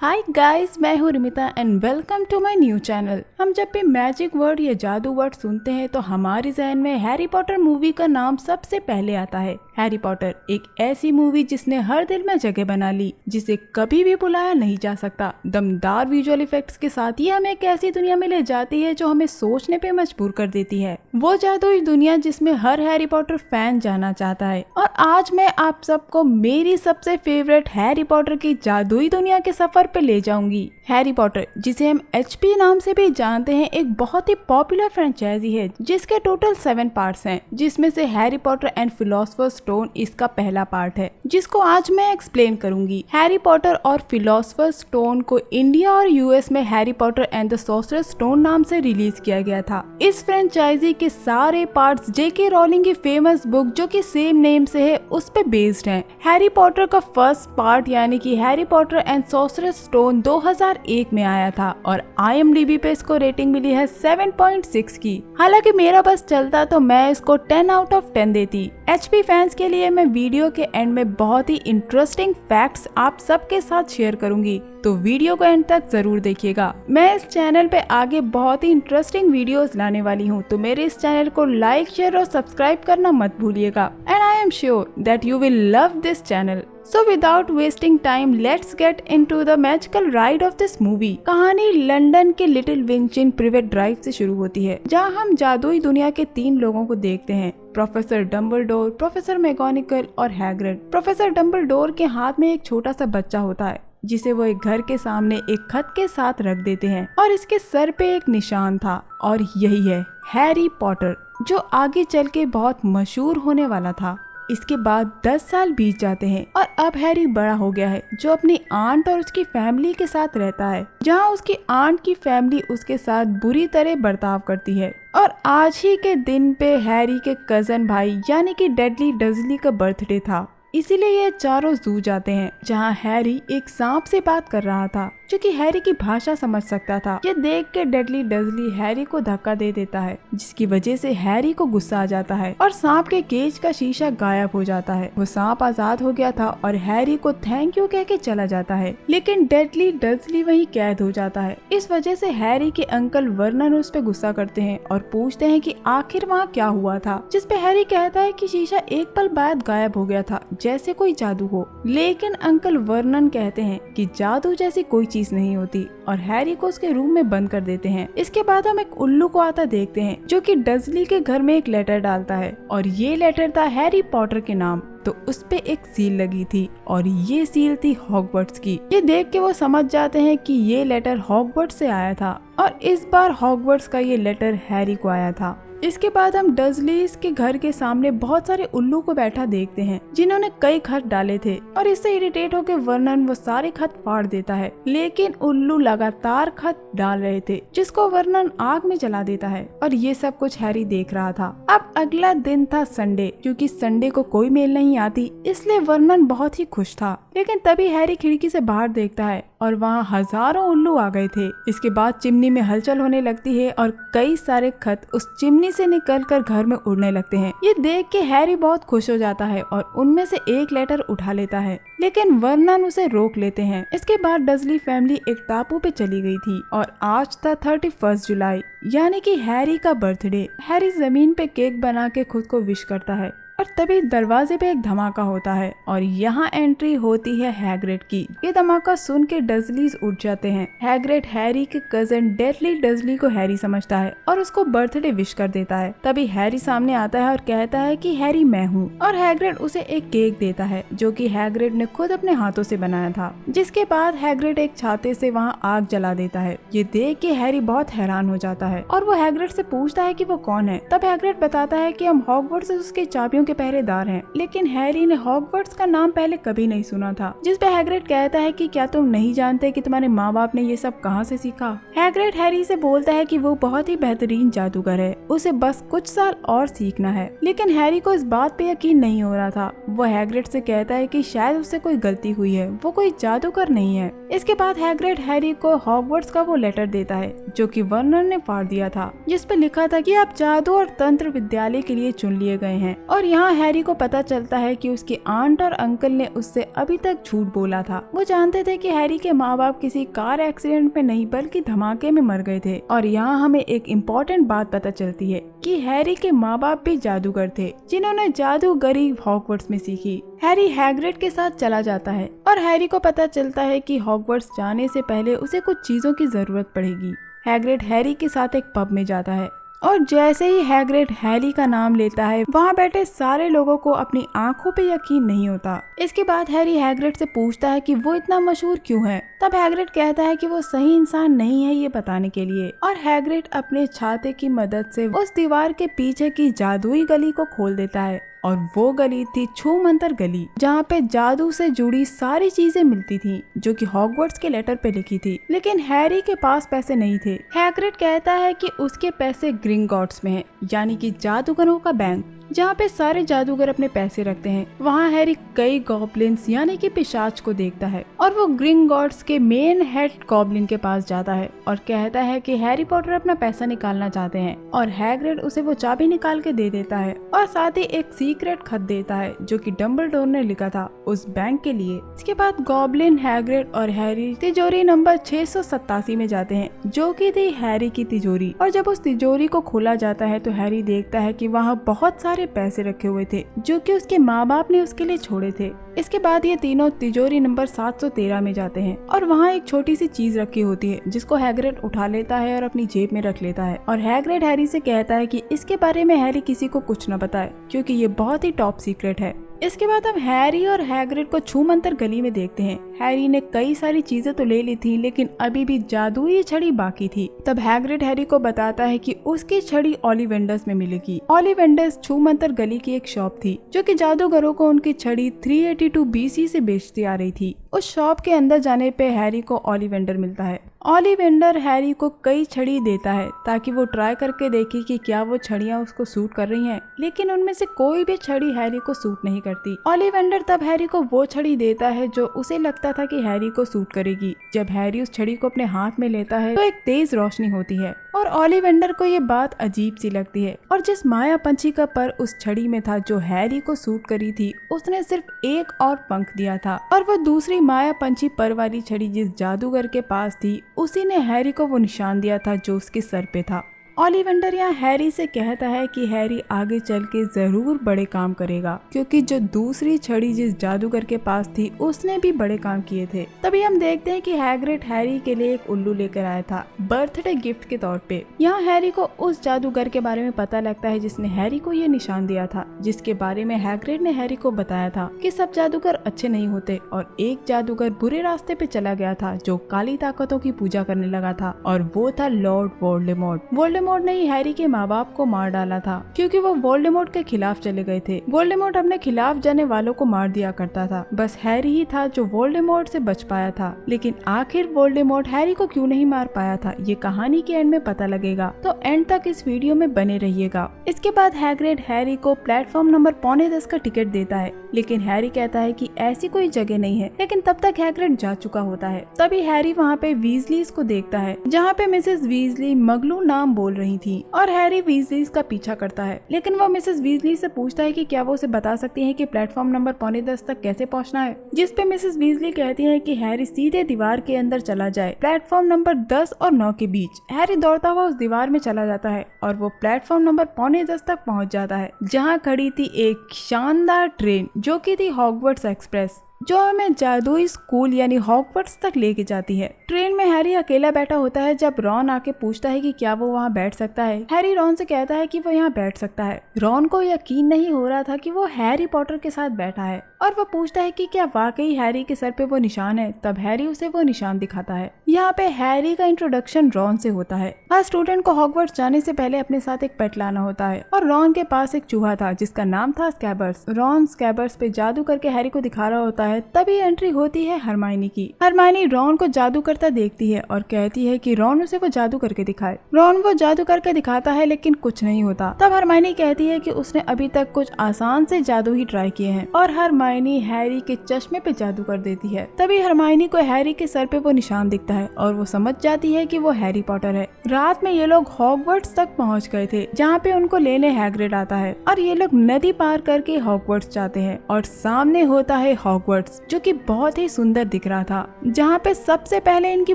हाय guys, मैं हूँ Rimita and welcome to my new channel. हम जब भी मैजिक वर्ड या जादू वर्ड सुनते हैं तो हमारे जहन में हैरी पॉटर मूवी का नाम सबसे पहले आता है। हैरी पॉटर एक ऐसी मूवी जिसने हर दिल में जगह बना ली, जिसे कभी भी भुलाया नहीं जा सकता। दमदार विजुअल इफेक्ट्स के साथ ये हमें एक ऐसी दुनिया में ले जाती है जो हमें सोचने पे मजबूर कर देती है। वो जादुई दुनिया जिसमें हर हैरी पॉटर फैन जाना चाहता है। और आज मैं आप सबको मेरी सबसे फेवरेट हैरी पॉटर की जादुई दुनिया के सफर पे ले जाऊंगी। हैरी पॉटर, जिसे हम HP नाम से भी जानते हैं, एक बहुत ही पॉपुलर फ्रेंचाइजी है जिसके टोटल 7 पार्ट्स हैं, जिसमें से Harry Potter and philosopher's stone इसका पहला पार्ट है, जिसको आज मैं एक्सप्लेन करूंगी। हैरी पॉटर और फिलोसोफर्स स्टोन को इंडिया और US में Harry Potter and the sorcerer's stone नाम से रिलीज किया गया था। इस फ्रेंचाइजी के सारे पार्ट्स JK रॉलिंग की फेमस बुक जो कि सेम नेम से है उस पे बेस्ड हैं। हैरी पॉटर का फर्स्ट पार्ट यानी कि Harry Potter and sorcerer's stone 2001 में आया था और IMDb पे इसको रेटिंग मिली है 7.6 की। हालांकि मेरा बस चलता तो मैं इसको 10 आउट ऑफ 10 देती। HP फैंस के लिए मैं वीडियो के एंड में बहुत ही इंटरेस्टिंग फैक्ट्स आप सबके साथ शेयर करूंगी, तो वीडियो को एंड तक जरूर देखिएगा। मैं इस चैनल पे आगे बहुत ही इंटरेस्टिंग वीडियोस लाने वाली हूँ, तो मेरे इस चैनल को लाइक, शेयर और सब्सक्राइब करना मत भूलिएगा। And I am sure that you will love this channel. So without wasting time, let's get into the magical ride of this movie। कहानी लंदन के लिटिल विंचिन प्रिवेट ड्राइव से शुरू होती है, जहां हम जादुई दुनिया के 3 लोगों को देखते हैं, प्रोफेसर डम्बलडोर, प्रोफेसर मैगोनिकल और हैग्रिड। प्रोफेसर डम्बलडोर के हाथ में एक छोटा सा बच्चा होता है, जिसे वो एक घर के सामने एक खत के साथ रख देते हैं और इसके सर पे एक निशान था और यही है हैरी पॉटर, जो आगे चल के बहुत मशहूर होने वाला था। इसके बाद 10 साल बीत जाते हैं और अब हैरी बड़ा हो गया है, जो अपनी आंट और उसकी फैमिली के साथ रहता है, जहां उसकी आंट की फैमिली उसके साथ बुरी तरह बर्ताव करती है। और आज ही के दिन पे हैरी के कजन भाई यानी कि डेडली डर्सली का बर्थडे था, इसीलिए ये चारों जू जाते हैं, जहाँ हैरी एक सांप से बात कर रहा था जो कि हैरी की भाषा समझ सकता था। ये देख के डेडली डर्सली हैरी को धक्का दे देता है, जिसकी वजह से हैरी को गुस्सा आ जाता है और सांप के केज का शीशा गायब हो जाता है। वो सांप आजाद हो गया था और हैरी को थैंक यू कह के चला जाता है, लेकिन डेडली डर्सली वहीं कैद हो जाता है। इस वजह से हैरी के अंकल वर्नन उस पे गुस्सा करते हैं और पूछते हैं कि आखिर वहाँ क्या हुआ था, जिसपे हैरी कहता है कि शीशा एक पल बाद गायब हो गया था, जैसे कोई जादू हो। लेकिन अंकल वर्नन कहते हैं कि जादू जैसी कोई चीज नहीं होती और हैरी को उसके रूम में बंद कर देते हैं। इसके बाद हम एक उल्लू को आता देखते हैं, जो कि डर्सली के घर में एक लेटर डालता है और ये लेटर था हैरी पॉटर के नाम। तो उस पे एक सील लगी थी और ये सील थी हॉगवर्ट्स की। ये देख के वो समझ जाते हैं कि ये लेटर हॉगवर्ट्स से आया था और इस बार हॉगवर्ट्स का ये लेटर हैरी को आया था। इसके बाद हम डर्सलीज के घर के सामने बहुत सारे उल्लू को बैठा देखते हैं, जिन्होंने कई खत डाले थे और इससे इरिटेट होकर वर्नन वो सारे खत फाड़ देता है। लेकिन उल्लू लगातार खत डाल रहे थे, जिसको वर्नन आग में जला देता है और ये सब कुछ हैरी देख रहा था। अब अगला दिन था संडे, क्योंकि संडे को कोई मेल नहीं आती, इसलिए वर्नन बहुत ही खुश था। लेकिन तभी हैरी खिड़की से बाहर देखता है और वहाँ हजारों उल्लू आ गए थे। इसके बाद चिमनी में हलचल होने लगती है और कई सारे खत उस चिमनी से निकलकर घर में उड़ने लगते हैं। ये देख के हैरी बहुत खुश हो जाता है और उनमें से एक लेटर उठा लेता है, लेकिन वर्नन उसे रोक लेते हैं। इसके बाद डर्सली फैमिली एक टापू पे चली गई थी और आज था 31 जुलाई यानी कि हैरी का बर्थडे। हैरी जमीन पे केक बना के खुद को विश करता है और तभी दरवाजे पे एक धमाका होता है और यहाँ एंट्री होती है हैग्रिड की। ये धमाका सुन के डर्सलीज उठ जाते हैं। हैग्रिड हैरी के कजन डेडली डर्सली को हैरी समझता है और उसको बर्थडे विश कर देता है। तभी हैरी सामने आता है और कहता है कि हैरी मैं हूँ, और हैग्रिड उसे एक केक देता है जो कि हैग्रिड ने खुद अपने हाथों से बनाया था। जिसके बाद हैग्रिड एक छाते से वहाँ आग जला देता है। ये देख के हैरी बहुत हैरान हो जाता है और वो हैग्रिड से पूछता है कि वो कौन है। तब हैग्रिड बताता है कि हम हॉगवर्ट्स से उसके चाबियों के पहरेदार हैं। लेकिन हैरी ने हॉगवर्ट्स का नाम पहले कभी नहीं सुना था, जिस पे हैग्रिड कहता है कि क्या तुम नहीं जानते कि तुम्हारे माँ बाप ने ये सब कहाँ से सीखा। हैग्रिड हैरी से बोलता है कि वो बहुत ही बेहतरीन जादूगर है, उसे बस कुछ साल और सीखना है। लेकिन हैरी को इस बात पे यकीन नहीं हो रहा था। वो हैग्रिड से कहता है कि शायद उससे कोई गलती हुई है, वो कोई जादूगर नहीं है। इसके बाद हैग्रिड हैरी को हॉगवर्ट्स का वो लेटर देता है जो कि वर्नन ने फाड़ दिया था, जिस पे लिखा था कि आप जादू और तंत्र विद्यालय के लिए चुन लिए गए हैं और यहाँ यहाँ हैरी को पता चलता है कि उसकी आंट और अंकल ने उससे अभी तक झूठ बोला था। वो जानते थे कि हैरी के माँ बाप किसी कार एक्सीडेंट में नहीं बल्कि धमाके में मर गए थे। और यहाँ हमें एक इम्पोर्टेंट बात पता चलती है कि हैरी के माँ बाप भी जादूगर थे जिन्होंने जादूगरी हॉगवर्ट्स में सीखी। हैरी हैग्रिड के साथ चला जाता है और हैरी को पता चलता है कि हॉगवर्ट्स जाने से पहले उसे कुछ चीजों की जरूरत पड़ेगी। हैग्रिड हैरी के साथ एक पब में जाता है और जैसे ही हैग्रिड हैरी का नाम लेता है वहाँ बैठे सारे लोगों को अपनी आंखों पे यकीन नहीं होता। इसके बाद हैरी हैग्रिड से पूछता है कि वो इतना मशहूर क्यों है। तब हैग्रिड कहता है कि वो सही इंसान नहीं है ये बताने के लिए, और हैग्रिड अपने छाते की मदद से उस दीवार के पीछे की जादुई गली को खोल देता है। और वो गली थी छूमंतर गली, जहाँ पे जादू से जुड़ी सारी चीजें मिलती थी जो कि हॉगवर्ट्स के लेटर पे लिखी थी। लेकिन हैरी के पास पैसे नहीं थे। हैग्रिड कहता है कि उसके पैसे ग्रिंगॉट्स में हैं, यानी कि जादूगरों का बैंक, जहाँ पे सारे जादूगर अपने पैसे रखते हैं। वहाँ हैरी कई गॉब्लिन्स यानी कि पिशाच को देखता है और वो ग्रिंगॉट्स के मेन हेड गॉब्लिन के पास जाता है और कहता है कि हैरी पॉटर अपना पैसा निकालना चाहते हैं। और हैग्रिड उसे वो चाबी निकाल के दे देता है और साथ ही एक सीक्रेट खत देता है जो कि डम्बलडोर ने लिखा था उस बैंक के लिए। इसके बाद गॉब्लिन, हैग्रिड और हैरी तिजोरी नंबर 687 में जाते हैं जो कि थी हैरी की तिजोरी। और जब उस तिजोरी को खोला जाता है तो हैरी देखता है कि वहाँ बहुत सारे पैसे रखे हुए थे जो कि उसके माँ बाप ने उसके लिए छोड़े थे। इसके बाद ये तीनों तिजोरी नंबर 713 में जाते हैं और वहाँ एक छोटी सी चीज रखी होती है जिसको हैग्रिड उठा लेता है और अपनी जेब में रख लेता है। और हैग्रिड हैरी से कहता है कि इसके बारे में हैरी किसी को कुछ न बताए क्योंकि ये बहुत ही टॉप सीक्रेट है। इसके बाद हम हैरी और हैग्रिड को छूमंतर गली में देखते हैं। हैरी ने कई सारी चीजें तो ले ली थी लेकिन अभी भी जादुई छड़ी बाकी थी। तब हैग्रिड हैरी को बताता है कि उसकी छड़ी ओलिवेंडर्स में मिलेगी। ओलिवेंडर्स छूमंतर गली की एक शॉप थी जो कि जादूगरों को उनकी छड़ी 382 BC से बेचती आ रही थी। उस शॉप के अंदर जाने पे हैरी को ओलिवेंडर मिलता है। ओलिवेंडर हैरी को कई छड़ी देता है ताकि वो ट्राई करके देखे कि क्या वो छड़ियाँ उसको सूट कर रही हैं, लेकिन उनमें से कोई भी छड़ी हैरी को सूट नहीं करती। ओलिवेंडर तब हैरी को वो छड़ी देता है जो उसे लगता था कि हैरी को सूट करेगी। जब हैरी उस छड़ी को अपने हाथ में लेता है तो एक तेज रोशनी होती है और ओलिवेंडर को ये बात अजीब सी लगती है। और जिस माया पंछी का पर उस छड़ी में था जो हैरी को सूट करी थी, उसने सिर्फ एक और पंख दिया था और वो दूसरी माया पंछी पर वाली छड़ी जिस जादूगर के पास थी उसी ने हैरी को वो निशान दिया था जो उसके सर पे था। ओलिवेंडर यहाँ हैरी से कहता है कि हैरी आगे चल के जरूर बड़े काम करेगा क्योंकि जो दूसरी छड़ी जिस जादूगर के पास थी उसने भी बड़े काम किए थे। तभी हम देखते हैं कि हैग्रिड हैरी के लिए एक उल्लू लेकर आया था बर्थडे गिफ्ट के तौर पे। यहाँ हैरी को उस जादूगर के बारे में पता लगता है जिसने हैरी को ये निशान दिया था, जिसके बारे में हैग्रिड ने हैरी को बताया था कि सब जादूगर अच्छे नहीं होते और एक जादूगर बुरे रास्ते पे चला गया था जो काली ताकतों की पूजा करने लगा था और वो था लॉर्ड वोल्डेमॉर्ट। वोल्डेमॉर्ट ने ही हैरी के माँ बाप को मार डाला था क्योंकि वो वोल्डेमॉर्ट के खिलाफ चले गए थे। वोल्डेमॉर्ट अपने खिलाफ जाने वालों को मार दिया करता था, बस हैरी ही था जो वोल्डेमॉर्ट से बच पाया था। लेकिन आखिर वोल्डेमॉर्ट हैरी को क्यों नहीं मार पाया था ये कहानी के एंड में पता लगेगा, तो एंड तक इस वीडियो में बने रहिएगा। इसके बाद हैग्रिड हैरी को प्लेटफॉर्म नंबर 9:45 का टिकट देता है, लेकिन हैरी कहता है कि ऐसी कोई जगह नहीं है। लेकिन तब तक हैग्रिड जा चुका होता है। तभी हैरी वहाँ पे वीजलीज को देखता है जहाँ पे मिसेस वीजली मगलू नाम बोल रही थी और हैरी वीजलीज का पीछा करता है। लेकिन वो मिसेस वीजली से पूछता है कि क्या वो उसे बता सकती है कि प्लेटफॉर्म नंबर 9:45 तक कैसे पहुंचना है, जिस पे मिसेस वीजली कहती है कि हैरी सीधे दीवार के अंदर चला जाए प्लेटफॉर्म नंबर 10 और 9 के बीच। हैरी दौड़ता हुआ उस दीवार में चला जाता है और वो प्लेटफॉर्म नंबर 9:45 तक पहुंच जाता है जहाँ खड़ी थी एक शानदार ट्रेन जो की थी हॉगवर्ट्स एक्सप्रेस, जो हमें जादुई स्कूल यानी हॉगवर्ट्स तक लेके जाती है। ट्रेन में हैरी अकेला बैठा होता है जब रॉन आके पूछता है कि क्या वो वहाँ बैठ सकता है। हैरी रॉन से कहता है कि वो यहाँ बैठ सकता है। रॉन को यकीन नहीं हो रहा था कि वो हैरी पॉटर के साथ बैठा है और वो पूछता है कि क्या वाकई हैरी के सर पे वो निशान है। तब हैरी उसे वो निशान दिखाता है। यहाँ पे हैरी का इंट्रोडक्शन रॉन से होता है। हर स्टूडेंट को हॉगवर्ट्स जाने से पहले अपने साथ एक पेट लाना होता है और रॉन के पास एक चूहा था जिसका नाम था स्कैबर्स। रॉन स्कैबर्स पे जादू करके हैरी को दिखा रहा होता है तभी एंट्री होती है हरमाइनी की। हरमाइनी रॉन को जादू करता देखती है और कहती है कि रॉन उसे वो जादू करके दिखाए। रॉन वो जादू करके दिखाता है लेकिन कुछ नहीं होता। तब हरमाइनी कहती है कि उसने अभी तक कुछ आसान से जादू ही ट्राई किए हैं और हरमाइनी हैरी के चश्मे पे जादू कर देती है। तभी हरमाइनी को हैरी के सर पे वो निशान दिखता है और वो समझ जाती है कि वो हैरी पॉटर है। रात में ये लोग हॉगवर्ट्स तक पहुंच गए थे जहाँ पे उनको लेने हैग्रिड आता है और ये लोग नदी पार करके हॉगवर्ट्स जाते हैं और सामने होता है हॉगवर्ट्स जो कि बहुत ही सुंदर दिख रहा था, जहाँ पे सबसे पहले इनकी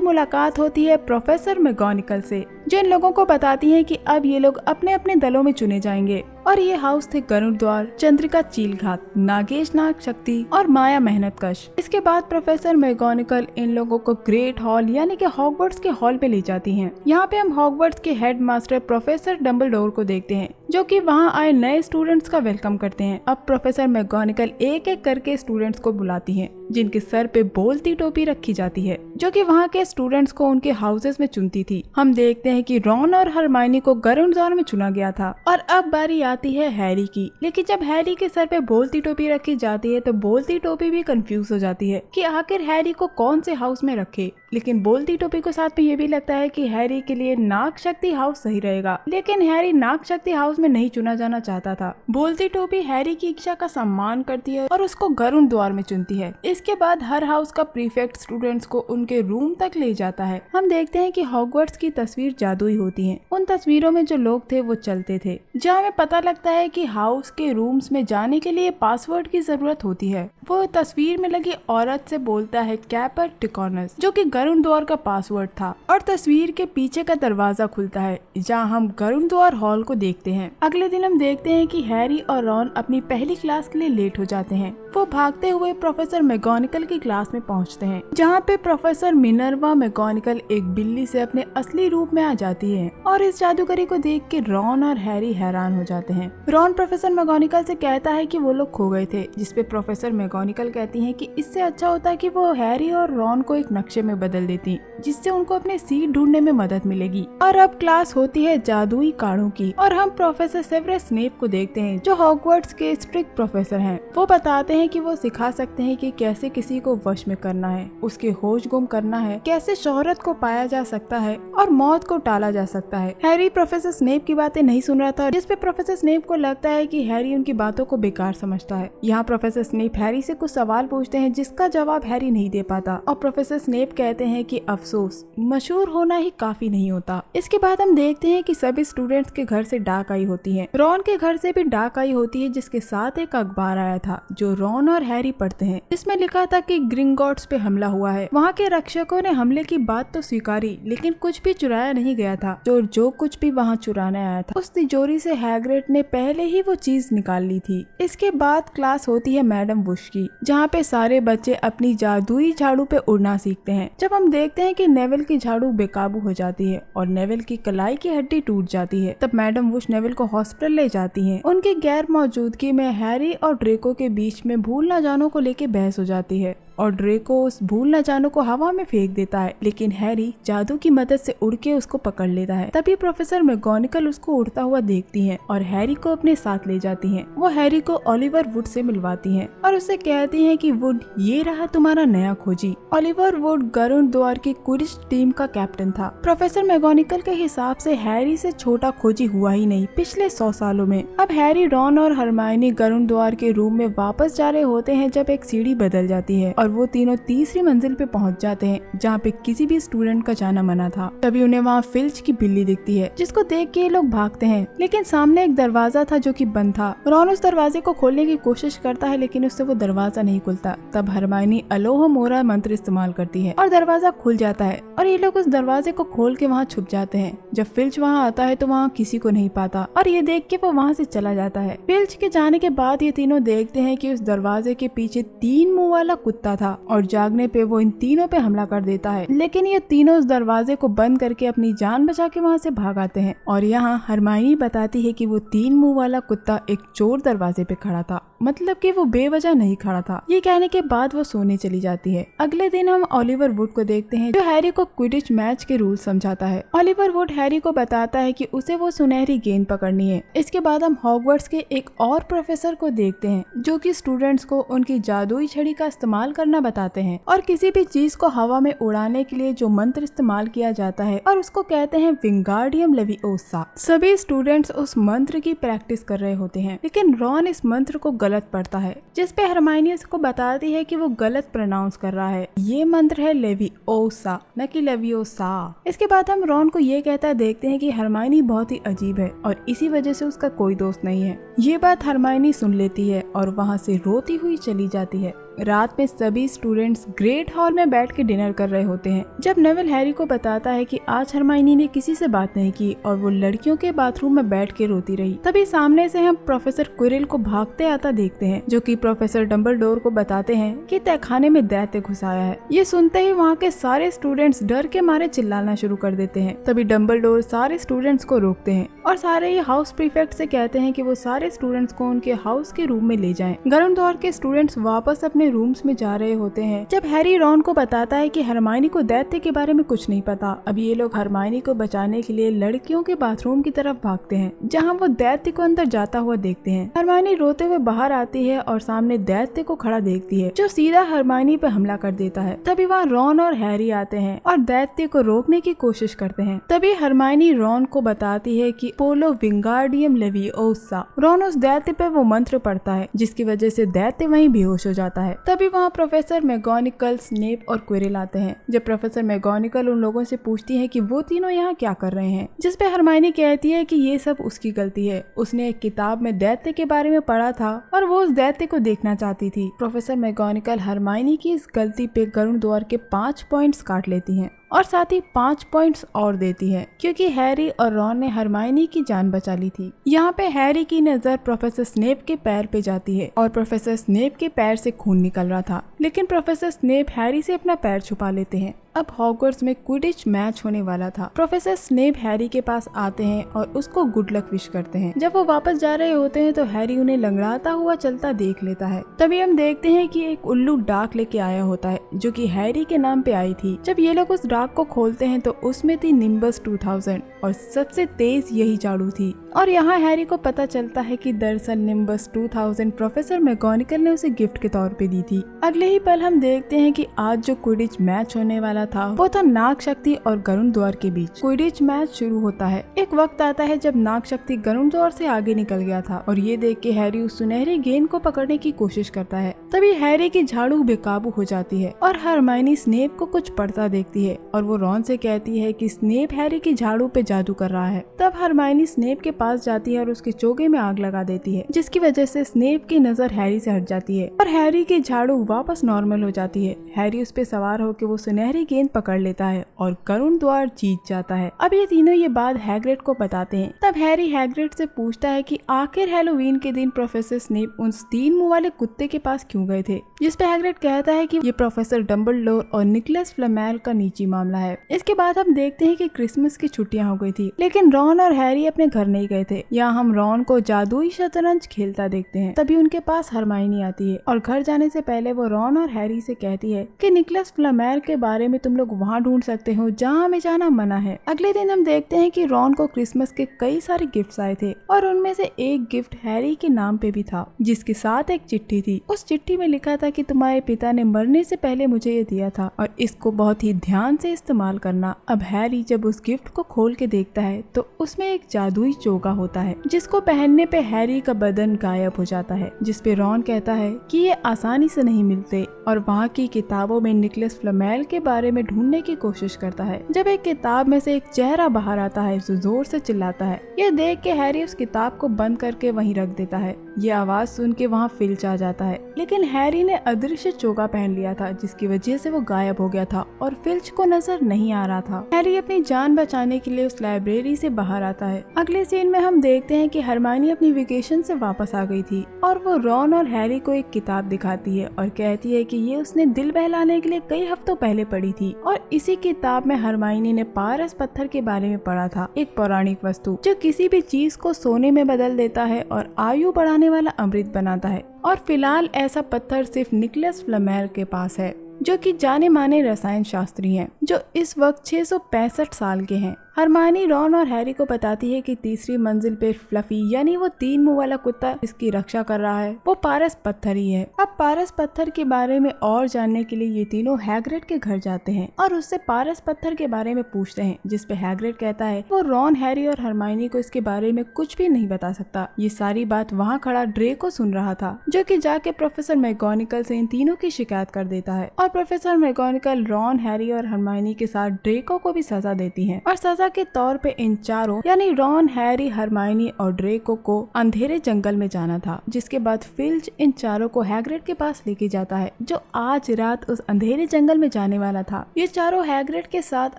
मुलाकात होती है प्रोफेसर मैगोनिकल से, जो इन लोगों को बताती है कि अब ये लोग अपने अपने दलों में चुने जाएंगे। और ये हाउस थे गरुड़ द्वार, चंद्रिका चीलघात, नागेश नाग शक्ति और माया मेहनतकश। इसके बाद प्रोफेसर मैगोनिकल इन लोगों को ग्रेट हॉल यानी कि हॉगवर्ट्स के हॉल पे ले जाती हैं। यहाँ पे हम हॉगवर्ट्स के हेड मास्टर प्रोफेसर डम्बलडोर को देखते हैं जो कि वहाँ आए नए स्टूडेंट्स का वेलकम करते हैं। अब प्रोफेसर मैगोनिकल एक एक करके स्टूडेंट्स को बुलाती हैं जिनके सर पे बोलती टोपी रखी जाती है जो कि वहाँ के स्टूडेंट्स को उनके हाउसेस में चुनती थी। हम देखते हैं कि रॉन और हरमाइनी को गरुड़ द्वार में चुना गया था और अब बारी आती है हैरी की। लेकिन जब हैरी के सर पे बोलती टोपी रखी जाती है तो बोलती टोपी भी कंफ्यूज हो जाती है कि आखिर हैरी को कौन से हाउस में रखे। लेकिन बोलती टोपी को साथ में ये भी लगता है कि हैरी के लिए नाग शक्ति हाउस सही रहेगा, लेकिन हैरी नाग शक्ति हाउस में नहीं चुना जाना चाहता था। बोलती टोपी हैरी की इच्छा का सम्मान करती है और उसको गरुड़ द्वार में चुनती है। इसके बाद हर हाउस का प्रीफेक्ट स्टूडेंट्स को उनके रूम तक ले जाता है। हम देखते हैं कि हॉगवर्ट्स की तस्वीर जादुई होती है। उन तस्वीरों में जो लोग थे वो चलते थे, जहाँ हमें पता लगता है कि हाउस के रूम्स में जाने के लिए पासवर्ड की जरूरत होती है। वो तस्वीर में लगी औरत से बोलता है कैपर टिकॉनस, जो कि गरुड़ द्वार का पासवर्ड था, और तस्वीर के पीछे का दरवाजा खुलता है जहाँ हम गरुड़ द्वार हॉल को देखते हैं। अगले दिन हम देखते हैं कि हैरी और रॉन अपनी पहली क्लास के लिए लेट हो जाते हैं। वो भागते हुए प्रोफेसर मैगोनिकल की क्लास में पहुँचते हैं जहाँ पे प्रोफेसर मिनर्वा मैगोनिकल एक बिल्ली से अपने असली रूप में आ जाती है और इस जादूगरी को देख के रॉन और हैरी हैरान हो जाते हैं। रॉन प्रोफेसर मैगोनिकल से कहता है कि वो लोग खो गए थे, जिसपे प्रोफेसर मैगोनिकल कहती हैं कि इससे अच्छा होता कि वो हैरी और रॉन को एक नक्शे में बदल देती, जिससे उनको अपने सीट ढूंढने में मदद मिलेगी। और अब क्लास होती है जादुई कार्डों की और हम प्रोफेसर सेवरस स्नेप को देखते हैं जो हॉगवर्ट्स के स्ट्रिक्ट प्रोफेसर हैं। वो बताते हैं कि वो सिखा सकते हैं कि कैसे किसी को वश में करना है, उसके होश गुम करना है, कैसे शोहरत को पाया जा सकता है और मौत को टाला जा सकता है। हैरी प्रोफेसर स्नेप की बातें नहीं सुन रहा था, जिसपे प्रोफेसर स्नेप को लगता है कि हैरी उनकी बातों को बेकार समझता है। यहाँ प्रोफेसर स्नेप हैरी से कुछ सवाल पूछते हैं जिसका जवाब हैरी नहीं दे पाता और प्रोफेसर स्नेप कहते हैं कि अफसोस, मशहूर होना ही काफी नहीं होता। इसके बाद हम देखते हैं कि सभी स्टूडेंट्स के घर से डाक आई होती है। रॉन के घर से भी डाक आई होती है जिसके साथ एक अखबार आया था जो रॉन और हैरी पढ़ते हैं, जिसमें लिखा था कि ग्रिंगॉट्स पे हमला हुआ है। वहाँ के रक्षकों ने हमले की बात तो स्वीकारी, लेकिन कुछ भी चुराया नहीं गया था। जो कुछ भी वहाँ चुराने आया था उस तिजोरी से हैग्रिड ने पहले ही वो चीज निकाल ली थी। इसके बाद क्लास होती है मैडम वुश की, जहाँ पे सारे बच्चे अपनी जादुई झाड़ू पे उड़ना सीखते हैं। जब हम देखते हैं कि नेविल की झाड़ू बेकाबू हो जाती है और नेविल की कलाई की हड्डी टूट जाती है, तब मैडम वुश नेविल को हॉस्पिटल ले जाती हैं। उनकी गैर मौजूदगी में हैरी और ड्रेको के बीच में भूल न जानो को लेके बहस हो जाती है और ड्रेको उस भूल न जानो को हवा में फेंक देता है, लेकिन हैरी जादू की मदद से उड़ के उसको पकड़ लेता है। तभी प्रोफेसर मैगोनिकल उसको उड़ता हुआ देखती हैं और हैरी को अपने साथ ले जाती हैं। वो हैरी को ओलिवर वुड से मिलवाती हैं और उससे कहती हैं कि वुड, ये रहा तुम्हारा नया खोजी। ओलिवर वुड गरुड़ द्वार की क्विडिच टीम का कैप्टन था। प्रोफेसर मैगोनिकल के हिसाब से हैरी से छोटा खोजी हुआ ही नहीं पिछले 100 सालों में। अब हैरी, रॉन और हरमाइनी गरुड़ द्वार के रूम में वापस जा रहे होते हैं जब एक सीढ़ी बदल जाती है और वो तीनों तीसरी मंजिल पे पहुंच जाते हैं जहाँ पे किसी भी स्टूडेंट का जाना मना था। तभी उन्हें वहाँ फिल्च की बिल्ली दिखती है जिसको देख के ये लोग भागते हैं, लेकिन सामने एक दरवाजा था जो कि बंद था। रॉन उस दरवाजे को खोलने की कोशिश करता है लेकिन उससे वो दरवाजा नहीं खुलता। तब हरमाइनी अलोह मोरा मंत्र इस्तेमाल करती है और दरवाजा खुल जाता है और ये लोग उस दरवाजे को खोल के वहाँ छुप जाते हैं। जब फिल्च वहाँ आता है तो वहाँ किसी को नहीं पाता और ये देख के वो वहाँ से चला जाता है। फिल्च के जाने के बाद ये तीनों देखते हैं कि उस दरवाजे के पीछे 3 मुंह वाला कुत्ता था और जागने पे वो इन तीनों पे हमला कर देता है, लेकिन ये तीनों उस दरवाजे को बंद करके अपनी जान बचा के वहाँ से भाग आते हैं। और यहाँ हरमाइनी बताती है कि वो 3 मुंह वाला कुत्ता एक चोर दरवाजे पे खड़ा था। मतलब कि वो बेवजह नहीं खड़ा था। ये कहने के बाद वो सोने चली जाती है। अगले दिन हम ओलिवर वुड को देखते हैं जो हैरी को क्विडिच मैच के रूल समझाता है। ओलिवर वुड हैरी को बताता है कि उसे वो सुनहरी गेंद पकड़नी है। इसके बाद हम हॉगवर्ट्स के एक और प्रोफेसर को देखते हैं जो कि स्टूडेंट्स को उनकी जादुई छड़ी का इस्तेमाल करना बताते हैं और किसी भी चीज को हवा में उड़ाने के लिए जो मंत्र इस्तेमाल किया जाता है और उसको कहते हैं विंगार्डियम लेविओसा। सभी स्टूडेंट्स उस मंत्र की प्रैक्टिस कर रहे होते हैं, लेकिन रॉन इस मंत्र को गलत पढ़ता है, जिस पे हरमाइनी उसको बताती है कि वो गलत प्रोनाउंस कर रहा है। ये मंत्र है लेविओसा, न कि लेविओसा। इसके बाद हम रॉन को ये कहता देखते हैं कि हरमाइनी बहुत ही अजीब है और इसी वजह से उसका कोई दोस्त नहीं है। ये बात हरमाइनी सुन लेती है और वहाँ से रोती हुई चली जाती है। रात में सभी स्टूडेंट्स ग्रेट हॉल में बैठ के डिनर कर रहे होते हैं जब नेविल हैरी को बताता है कि आज हरमाइनी ने किसी से बात नहीं की और वो लड़कियों के बाथरूम में बैठ के रोती रही। तभी सामने से हम प्रोफेसर क्विरिल को भागते आता देखते हैं जो कि प्रोफेसर डंबलडोर को बताते हैं कि तहखाने में दैत्य घुस आया है। ये सुनते ही वहाँ के सारे स्टूडेंट्स डर के मारे चिल्लाना शुरू कर देते हैं। तभी डंबलडोर सारे स्टूडेंट्स को रोकते हैं और सारे ही हाउस प्रीफेक्ट से कहते हैं कि वो सारे स्टूडेंट्स को उनके हाउस के रूम में ले जाएं। गरुड़द्वार के स्टूडेंट्स वापस अपने रूम्स में जा रहे होते हैं जब हैरी रॉन को बताता है कि हरमाइनी को दैत्य के बारे में कुछ नहीं पता। अब ये लोग हरमाइनी को बचाने के लिए लड़कियों के बाथरूम की तरफ भागते हैं जहां वो दैत्य को अंदर जाता हुआ देखते हैं। हरमाइनी रोते हुए बाहर आती है और सामने दैत्य को खड़ा देखती है जो सीधा हरमाइनी पे हमला कर देता है। तभी वहाँ रॉन और हैरी आते हैं और दैत्य को रोकने की कोशिश करते हैं। तभी हरमाइनी रॉन को बताती है कि पोलो विंगार्डियम लेविओसा। रॉन उस दैत्य पे वो मंत्र पढ़ता है जिसकी वजह से दैत्य वहीं बेहोश हो जाता है। तभी वहाँ प्रोफेसर मैगोनिकल, स्नेप और क्विरिल आते हैं। जब प्रोफेसर मैगोनिकल उन लोगों से पूछती है कि वो तीनों यहाँ क्या कर रहे हैं, जिस पे हरमाइनी कहती है कि ये सब उसकी गलती है। उसने एक किताब में दैत्य के बारे में पढ़ा था और वो उस दैत्य को देखना चाहती थी। प्रोफेसर मैगोनिकल हरमाइनी की इस गलती पे गरुड़द्वार के 5 पॉइंट्स काट लेती हैं और साथ ही 5 पॉइंट्स और देती है क्योंकि हैरी और रॉन ने हरमाइनी की जान बचा ली थी। यहाँ पे हैरी की नजर प्रोफेसर स्नेप के पैर पे जाती है और प्रोफेसर स्नेप के पैर से खून निकल रहा था, लेकिन प्रोफेसर स्नेप हैरी से अपना पैर छुपा लेते हैं। अब हॉगवर्ट्स में क्विडिच मैच होने वाला था। प्रोफेसर स्नेप हैरी के पास आते हैं और उसको गुड लक विश करते हैं। जब वो वापस जा रहे होते हैं तो हैरी उन्हें लंगड़ाता हुआ चलता देख लेता है। तभी हम देखते हैं कि एक उल्लू डाक लेके आया होता है जो कि हैरी के नाम पे आई थी। जब ये लोग उस डाक को खोलते हैं तो उसमें थी निम्बस 2000 और सबसे तेज यही झाड़ू थी। और यहाँ हैरी को पता चलता है कि दरअसल निम्बस 2000 प्रोफेसर मैगोनिकल ने उसे गिफ्ट के तौर पे दी थी। अगले ही पल हम देखते हैं कि आज जो क्विडिच मैच होने वाला था वो था नाग शक्ति और गरुड़द्वार के बीच। क्विडिच मैच शुरू होता है। एक वक्त आता है जब नाग शक्ति गरुड़द्वार से आगे निकल गया था और ये देख के हैरी उस सुनहरी गेंद को पकड़ने की कोशिश करता है। तभी हैरी की झाड़ू बेकाबू हो जाती है और हरमाइनी स्नेप को कुछ पढ़ता देखती है और वो रॉन से कहती है कि स्नेप हैरी की झाड़ू पे जादू कर रहा है। तब हरमाइनी स्नेप के पास जाती है और उसके चोगे में आग लगा देती है जिसकी वजह से स्नेप की नजर हैरी से हट जाती है और हैरी की झाड़ू वापस नॉर्मल हो जाती है। हैरी उस पे सवार होकर वो सुनहरी गेंद पकड़ लेता है और गरुड़द्वार जीत जाता है। अब ये तीनों ये बात हैग्रिड को बताते हैं। तब हैरी हैग्रिड से पूछता है कि आखिर हैलोवीन के दिन प्रोफेसर स्नेप उन 3 मुंह वाले कुत्ते के पास क्यों गए थे, जिस पे हैग्रिड कहता है कि ये प्रोफेसर डंबलडोर और निकोलस फ्लैमेल का निजी मामला है। इसके बाद हम देखते हैं कि क्रिसमस की छुट्टियां हो गई थी लेकिन रॉन और हैरी अपने घर नहीं गए थे। यहाँ हम रॉन को जादुई शतरंज खेलता देखते हैं। तभी उनके पास हरमाइनी आती है और घर जाने से पहले वो रॉन और हैरी से कहती है कि निकोलस फ्लैमेल के बारे में तुम लोग वहाँ ढूंढ सकते हो जहाँ हमें जाना मना है। अगले दिन हम देखते हैं कि रॉन को क्रिसमस के कई सारे गिफ्ट्स आए थे और उनमें से एक गिफ्ट हैरी के नाम पे भी था जिसके साथ एक चिट्ठी थी। उस चिट्ठी में लिखा था कि तुम्हारे पिता ने मरने से पहले मुझे ये दिया था और इसको बहुत ही ध्यान से इस्तेमाल करना। अब हैरी जब उस गिफ्ट को खोल के देखता है तो उसमें एक जादुई चोगा होता है जिसको पहनने पे हैरी का बदन गायब हो जाता है, जिस पे रॉन कहता है कि ये आसानी से नहीं मिलते और वहाँ की किताबों में निकोलस फ्लैमेल के बारे में ढूंढने की कोशिश करता है। जब एक किताब में से एक चेहरा बाहर आता है जो जोर से चिल्लाता है। यह देख के हैरी उस किताब को बंद करके वहीं रख देता है। ये आवाज सुन के वहाँ फिल्च आ जाता है लेकिन हैरी ने अदृश्य चोगा पहन लिया था जिसकी वजह से वो गायब हो गया था और फिल्च को नजर नहीं आ रहा था। हैरी अपनी जान बचाने के लिए उस लाइब्रेरी से बाहर आता है। अगले सीन में हम देखते हैं कि हरमाइनी अपनी वेकेशन से वापस आ गई थी और वो रॉन और हैरी को एक किताब दिखाती है और कहती है कि ये उसने दिल बहलाने के लिए कई हफ्तों पहले पढ़ी थी और इसी किताब में हरमाइनी ने पारस पत्थर के बारे में पढ़ा था, एक पौराणिक वस्तु जो किसी भी चीज को सोने में बदल देता है और आयु बढ़ाने वाला अमृत बनाता है। और फिलहाल ऐसा पत्थर सिर्फ निकोलस फ्लेमेल के पास है, जो कि जाने माने रसायन शास्त्री हैं, जो इस वक्त 665 साल के हैं। हरमाइनी रॉन और हैरी को बताती है कि तीसरी मंजिल पे फ्लफी यानी वो 3 मुंह वाला कुत्ता इसकी रक्षा कर रहा है, वो पारस पत्थर ही है। अब पारस पत्थर के बारे में और जानने के लिए ये तीनों हैग्रिड के घर जाते हैं और उससे पारस पत्थर के बारे में पूछते हैं, जिसपे हैग्रिड कहता है वो रॉन, हैरी और हरमाइनी को इसके बारे में कुछ भी नहीं बता सकता। ये सारी बात वहाँ खड़ा ड्रेको सुन रहा था, जो कि जाके प्रोफेसर मैगोनिकल से इन तीनों की शिकायत कर देता है और प्रोफेसर मैगोनिकल रॉन, हैरी और हरमाइनी के साथ ड्रेको को भी सजा देती है और सजा के तौर पे इन चारों यानी रॉन, हैरी, हरमाइनी और ड्रेको को अंधेरे जंगल में जाना था। जिसके बाद फिल्च इन चारों को हैग्रिड के पास लेके जाता है, जो आज रात उस अंधेरे जंगल में जाने वाला था। ये चारों हैग्रिड के साथ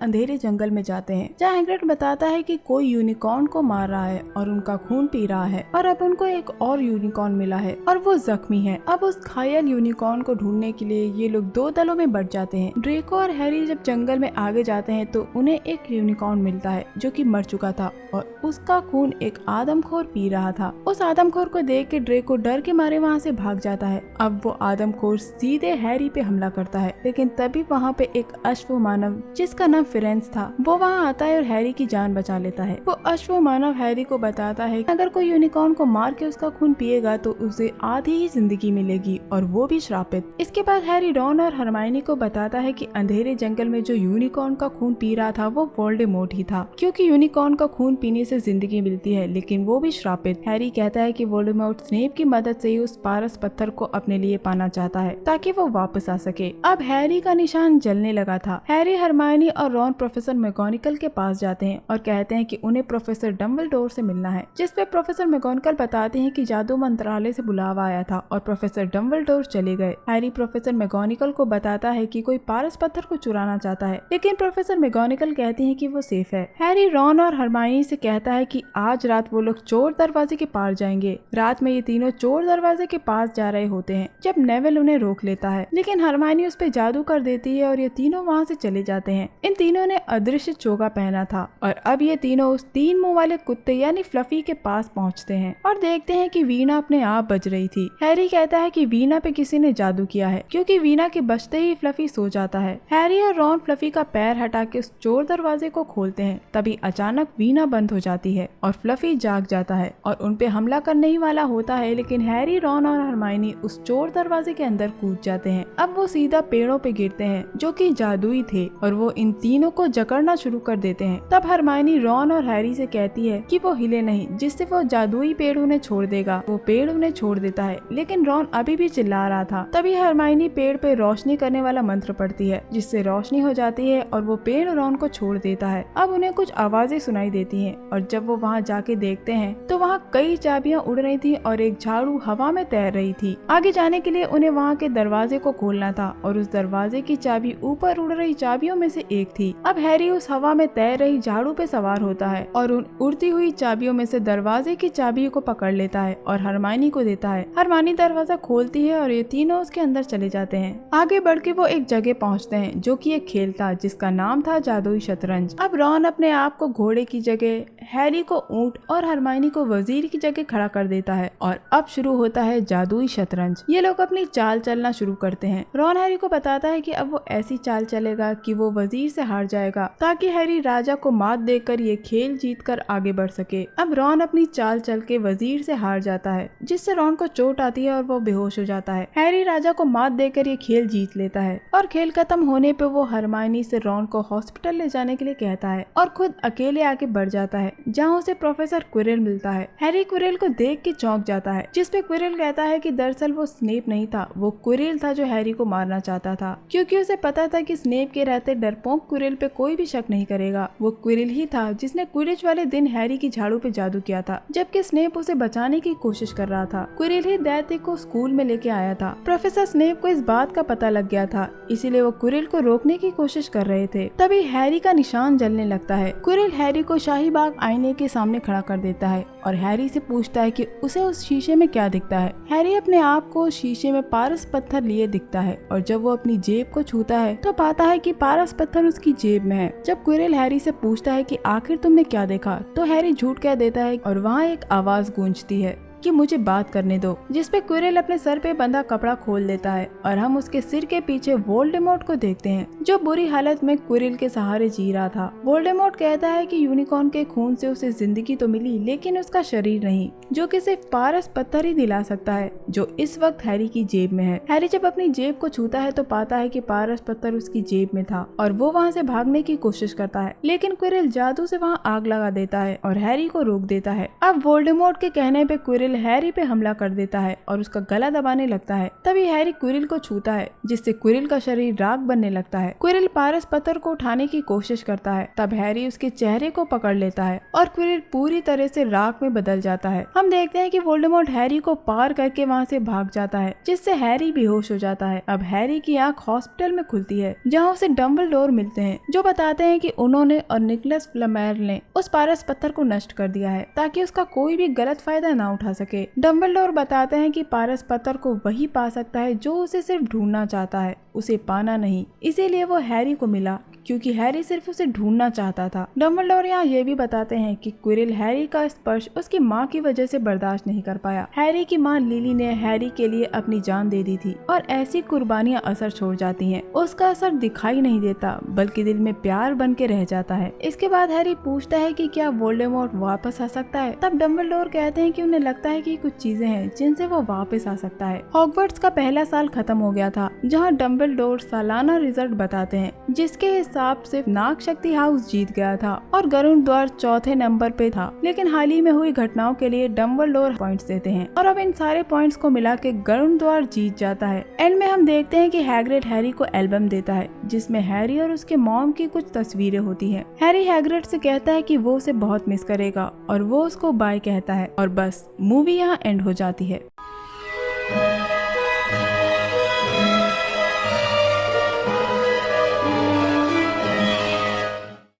अंधेरे जंगल में जाते हैं, जहाँ हैग्रिड बताता है कि कोई यूनिकॉर्न को मार रहा है और उनका खून पी रहा है और अब उनको एक और यूनिकॉर्न मिला है और वो जख्मी है। अब उस घायल यूनिकॉर्न को ढूंढने के लिए ये लोग 2 दलों में बढ़ जाते हैं। ड्रेको और हैरी जब जंगल में आगे जाते हैं तो उन्हें एक यूनिकॉर्न मिलता है जो कि मर चुका था और उसका खून एक आदमखोर पी रहा था। उस आदमखोर को देख के ड्रेको डर के मारे वहाँ से भाग जाता है। अब वो आदमखोर सीधे हैरी पे हमला करता है, लेकिन तभी वहाँ पे एक अश्व मानव जिसका नाम फिरेंस था वो वहाँ आता है और हैरी की जान बचा लेता है। वो अश्व मानव हैरी को बताता है कि अगर कोई यूनिकॉर्न को मार के उसका खून पिएगा तो उसे आधी ही जिंदगी मिलेगी और वो भी श्रापित। इसके बाद हैरी रॉन और हरमाइनी को बताता है कि अंधेरे जंगल में जो यूनिकॉर्न का खून पी रहा था वो वोल्डेमॉर्ट ही था, क्योंकि यूनिकॉर्न का खून पीने से जिंदगी मिलती है लेकिन वो भी श्रापित। हैरी कहता है कि वोल्डेमॉर्ट स्नेप की मदद से ही उस पारस पत्थर को अपने लिए पाना चाहता है ताकि वो वापस आ सके। अब हैरी का निशान जलने लगा था। हैरी, हरमाइनी और रॉन प्रोफेसर मैगोनिकल के पास जाते हैं और कहते हैं कि उन्हें प्रोफेसर डम्बलडोर से मिलना है, जिसपे प्रोफेसर मैगोनिकल बताते हैं कि जादू मंत्रालय से बुलावा आया था और प्रोफेसर डम्बलडोर चले गए। हैरी प्रोफेसर मैगोनिकल को बताता है कि कोई पारस पत्थर को चुराना चाहता है, लेकिन प्रोफेसर मैगोनिकल कहते हैं कि वो सेफ है। हैरी रॉन और हरमाइनी से कहता है कि आज रात वो लोग चोर दरवाजे के पार जाएंगे। रात में ये तीनों चोर दरवाजे के पास जा रहे होते हैं जब नेविल उन्हें रोक लेता है, लेकिन हरमाइनी उस पे जादू कर देती है और ये तीनों वहाँ से चले जाते हैं। इन तीनों ने अदृश्य चोगा पहना था और अब ये तीनों उस 3 मुंह वाले कुत्ते यानी फ्लफी के पास पहुँचते हैं और देखते हैं कि वीणा अपने आप बज रही थी। हैरी कहता है कि वीणा पे किसी ने जादू किया है, क्योंकि वीणा के बजते ही फ्लफी सो जाता है। हैरी और रॉन फ्लफी का पैर हटा के उस चोर दरवाजे को खोलते हैं, तभी अचानक वीणा बंद हो जाती है और फ्लफी जाग जाता है और उनपे हमला करने ही वाला होता है, लेकिन हैरी, रॉन और हरमाइनी उस चोर दरवाजे के अंदर कूद जाते हैं। अब वो सीधा पेड़ों पे गिरते हैं जो कि जादुई थे और वो इन तीनों को जकड़ना शुरू कर देते हैं। तब हरमाइनी रॉन और हैरी से कहती है कि वो हिले नहीं, जिससे वो जादुई पेड़ उन्हें छोड़ देगा। वो पेड़ उन्हें छोड़ देता है, लेकिन रॉन अभी भी चिल्ला रहा था। तभी हरमाइनी पेड़ पे रोशनी करने वाला मंत्र पढ़ती है, जिससे रोशनी हो जाती है और वो पेड़ रॉन को छोड़ देता है। अब उन्हें कुछ आवाजें सुनाई देती हैं और जब वो वहाँ जाके देखते हैं तो वहाँ कई चाबियां उड़ रही थी और एक झाड़ू हवा में तैर रही थी। आगे जाने के लिए उन्हें वहाँ के दरवाजे को खोलना था और उस दरवाजे की चाबी ऊपर उड़ रही चाबियों में से एक थी। अब हैरी उस हवा में तैर रही झाड़ू पे सवार होता है और उन उड़ती हुई चाबियों में से दरवाजे की चाबी को पकड़ लेता है और हरमाइनी को देता है। हरमाइनी दरवाजा खोलती है और ये तीनों उसके अंदर चले जाते हैं। आगे बढ़ के वो एक जगह पहुँचते हैं जो कि एक खेल था जिसका नाम था जादुई शतरंज। अब रॉन अपने आप को घोड़े की जगह, हैरी को ऊंट और हरमाइनी को वजीर की जगह खड़ा कर देता है और अब शुरू होता है जादुई शतरंज। ये लोग अपनी चाल चलना शुरू करते हैं। रॉन हैरी को बताता है कि अब वो ऐसी चाल चलेगा कि वो वजीर से हार जाएगा ताकि हैरी राजा को मात देकर ये खेल जीतकर आगे बढ़ सके। अब रॉन अपनी चाल चल के वजीर से हार जाता है, जिससे रॉन को चोट आती है और वो बेहोश हो जाता है। हैरी राजा को मात देकर ये खेल जीत लेता है और खेल खत्म होने पे वो हरमाइनी से रॉन को हॉस्पिटल ले जाने के लिए कहता है और खुद अकेले आके बढ़ जाता है, जहाँ उसे प्रोफेसर क्विरिल मिलता है। हैरी क्विरिल को देख के चौंक जाता है, जिसपे क्विरिल कहता है कि दरअसल वो स्नेप नहीं था, वो क्विरिल था जो हैरी को मारना चाहता था, क्योंकि उसे पता था कि स्नेप के रहते डरपोक क्विरिल पे कोई भी शक नहीं करेगा। वो क्विरिल ही था जिसने क्विडिच वाले दिन हैरी की झाड़ू पे जादू किया था, जबकि स्नेप उसे बचाने की कोशिश कर रहा था। क्विरिल ही दैत्य को स्कूल में लेके आया था। प्रोफेसर स्नेप को इस बात का पता लग गया था, इसीलिए वो क्विरिल को रोकने की कोशिश कर रहे थे। तभी हैरी का निशान जलने लगता है। क्विरिल हैरी को शाही बाग आईने के सामने खड़ा कर देता है और हैरी से पूछता है कि उसे उस शीशे में क्या दिखता है। हैरी अपने आप को शीशे में पारस पत्थर लिए दिखता है और जब वो अपनी जेब को छूता है तो पाता है कि पारस पत्थर उसकी जेब में है। जब क्विरल हैरी से पूछता है कि आखिर तुमने क्या देखा, तो हैरी झूठ कह देता है और वहाँ एक आवाज गूंजती है कि मुझे बात करने दो, जिसपे क्विरल अपने सर पे बंधा कपड़ा खोल देता है और हम उसके सिर के पीछे वोल्डेमॉर्ट को देखते हैं, जो बुरी हालत में क्विरल के सहारे जी रहा था। वोल्डेमॉर्ट कहता है कि यूनिकॉर्न के खून से उसे जिंदगी तो मिली, लेकिन उसका शरीर नहीं, जो कि सिर्फ पारस पत्थर ही दिला सकता है, जो इस वक्त हैरी की जेब में है। हैरी जब अपनी जेब को छूता है तो पाता है कि पारस पत्थर उसकी जेब में था और वो वहाँ से भागने की कोशिश करता है, लेकिन क्विरल जादू से वहाँ आग लगा देता है और हैरी को रोक देता है। अब वोल्डेमॉर्ट के कहने पे क्विरल हैरी पे हमला कर देता है और उसका गला दबाने लगता है। तभी हैरी क्विरल को छूता है, जिससे क्विरल का शरीर राख बनने लगता है। क्विरल पारस पत्थर को उठाने की कोशिश करता है, तब हैरी उसके चेहरे को पकड़ लेता है और क्विरल पूरी तरह से राख में बदल जाता है। हम देखते हैं कि वोल्डेमॉर्ट हैरी को पार करके वहाँ से भाग जाता है, जिससे हैरी बेहोश हो जाता है। अब हैरी की आंख हॉस्पिटल में खुलती है, जहाँ उसे डम्बलडोर मिलते हैं, जो बताते हैं कि उन्होंने और निकोलस फ्लैमेल ने उस पारस पत्थर को नष्ट कर दिया है ताकि उसका कोई भी गलत फायदा ना उठा सके। डम्बलडोर बताते हैं कि पारस पत्थर को वही पा सकता है जो उसे सिर्फ ढूंढना चाहता है, उसे पाना नहीं। इसीलिए वो हैरी को मिला, क्योंकि हैरी सिर्फ उसे ढूंढना चाहता था। डम्बलडोर यहाँ ये भी बताते हैं कि क्विरल हैरी का स्पर्श उसकी माँ की वजह से बर्दाश्त नहीं कर पाया। हैरी की माँ लिली ने हैरी के लिए अपनी जान दे दी थी और ऐसी कुर्बानियाँ असर छोड़ जाती हैं। उसका असर दिखाई नहीं देता, बल्कि दिल में प्यार बन के रह जाता है। इसके बाद हैरी पूछता है कि क्या वोल्डेमॉर्ट वापस आ सकता है। तब डम्बलडोर कहते हैं कि उन्हें लगता है कि कुछ चीजें हैं जिनसे वो वापस आ सकता है। हॉगवर्ट्स का पहला साल खत्म हो गया था, जहाँ डम्बलडोर सालाना रिजल्ट बताते हैं, जिसके हिसाब से नाग शक्ति हाउस जीत गया था और गरुड़ द्वार चौथे नंबर पे था। लेकिन हाल ही में हुई घटनाओं के लिए डम्बलडोर पॉइंट्स देते हैं और अब इन सारे पॉइंट्स को मिला के गरुड़ द्वार जीत जाता है। एंड में हम देखते हैं कि हैग्रिड हैरी को एल्बम देता है, जिसमें हैरी और उसके मॉम की कुछ तस्वीरें होती हैं। हैरी हैग्रिड से कहता है कि वो उसे बहुत मिस करेगा और वो उसको बाय कहता है और बस मूवी यहाँ एंड हो जाती है।